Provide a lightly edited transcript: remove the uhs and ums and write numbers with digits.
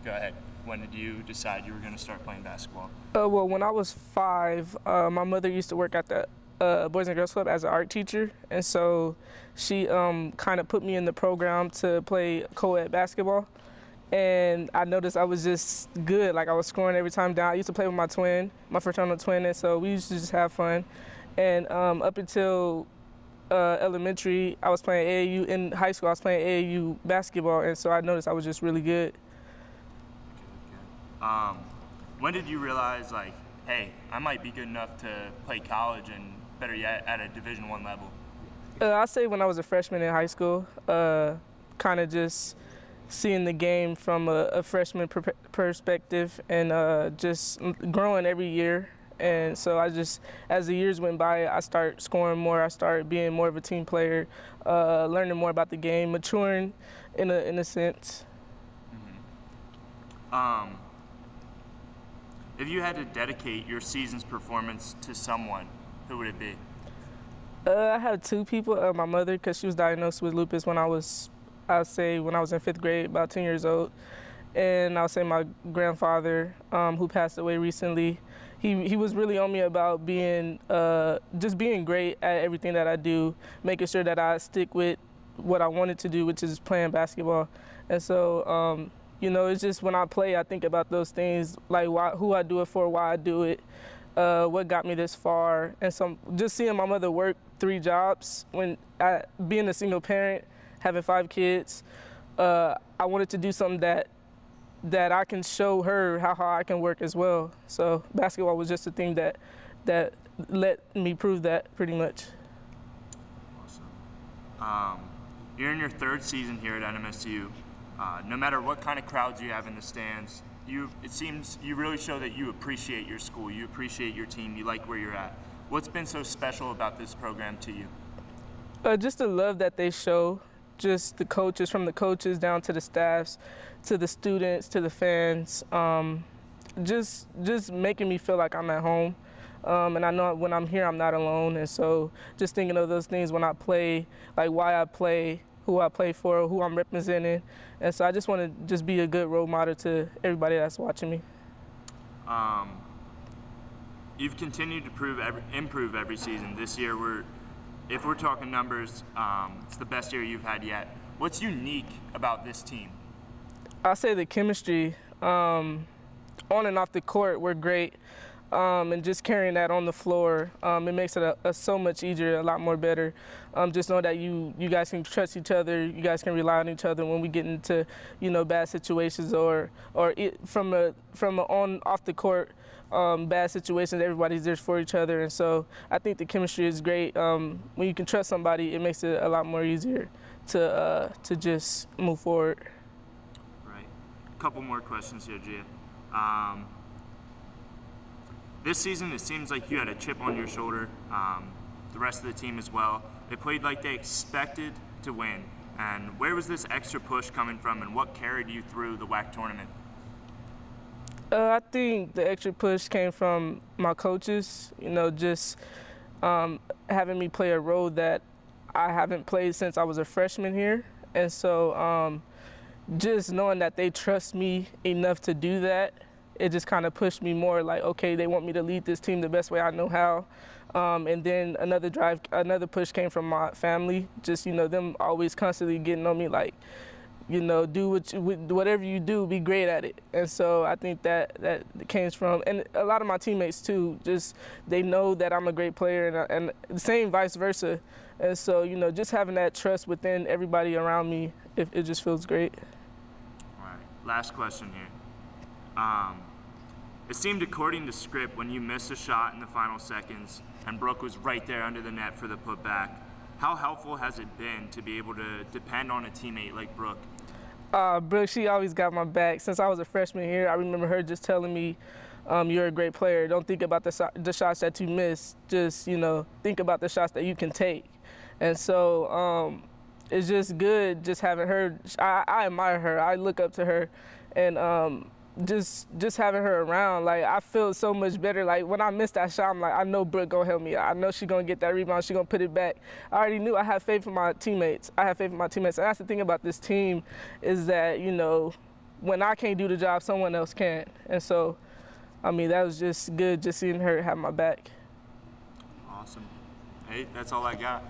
Go ahead. When did you decide you were going to start playing basketball? Well, when I was 5, my mother used to work at the Boys and Girls Club as an art teacher, and so she kind of put me in the program to play co-ed basketball. And I noticed I was just good. Like, I was scoring every time down. I used to play with my twin, my fraternal twin, and so we used to just have fun. And up until elementary, I was playing AAU. In high school, I was playing AAU basketball, and so I noticed I was just really good. Okay. When did you realize, like, hey, I might be good enough to play college and better yet at a Division I level? I'd say when I was a freshman in high school, kind of just seeing the game from a freshman perspective and just growing every year. And so I just, as the years went by, I started scoring more. I started being more of a team player, learning more about the game, maturing in a sense. Mm-hmm. If you had to dedicate your season's performance to someone, who would it be? I had 2 people. My mother, because she was diagnosed with lupus when I was in 5th grade, about 10 years old. And I would say my grandfather, who passed away recently. He was really on me about being, just being great at everything that I do, making sure that I stick with what I wanted to do, which is playing basketball. And so, you know, it's just when I play, I think about those things, like who I do it for, why I do it, what got me this far. And so just seeing my mother work 3 jobs, being a single parent, having 5 kids, I wanted to do something that I can show her how hard I can work as well. So basketball was just a thing that let me prove that pretty much. Awesome. You're in your 3rd season here at NMSU. No matter what kind of crowds you have in the stands, it seems you really show that you appreciate your school, you appreciate your team, you like where you're at. What's been so special about this program to you? Just the love that they show, just the coaches, from the coaches down to the staffs, to the students, to the fans, just making me feel like I'm at home. And I know when I'm here, I'm not alone. And so just thinking of those things when I play, like why I play, who I play for, who I'm representing. And so I just want to just be a good role model to everybody that's watching me. You've continued to improve every season. This year, if we're talking numbers, it's the best year you've had yet. What's unique about this team? I'll say the chemistry. On and off the court, we're great. And just carrying that on the floor, it makes it so much easier, a lot more better. Just know that you guys can trust each other, you guys can rely on each other when we get into, you know, bad situations or from off the court, bad situations. Everybody's there for each other, and so I think the chemistry is great. When you can trust somebody, it makes it a lot more easier to just move forward. Right. A couple more questions here, Gia. This season, it seems like you had a chip on your shoulder, the rest of the team as well. They played like they expected to win. And where was this extra push coming from, and what carried you through the WAC tournament? I think the extra push came from my coaches, you know, just having me play a role that I haven't played since I was a freshman here. And so just knowing that they trust me enough to do that, it just kind of pushed me more like, okay, they want me to lead this team the best way I know how. And then another push came from my family, just, you know, them always constantly getting on me like, you know, whatever you do, be great at it. And so I think that came from, and a lot of my teammates too, just they know that I'm a great player, and the same vice versa. And so, you know, just having that trust within everybody around me, it just feels great. All right, last question here. It seemed according to script when you missed a shot in the final seconds and Brooke was right there under the net for the putback. How helpful has it been to be able to depend on a teammate like Brooke? Brooke, she always got my back. Since I was a freshman here, I remember her just telling me, you're a great player. Don't think about the shots that you miss. Just, you know, think about the shots that you can take. And so it's just good just having her. I admire her. I look up to her. And just having her around, like, I feel so much better. Like, when I missed that shot, I'm like, I know Brooke gonna help me. I know she's gonna get that rebound. She's gonna put it back. I already knew. I have faith in my teammates. And that's the thing about this team, is that, you know, when I can't do the job, someone else can. And so, I mean, that was just good, just seeing her have my back. Awesome. Hey, that's all I got.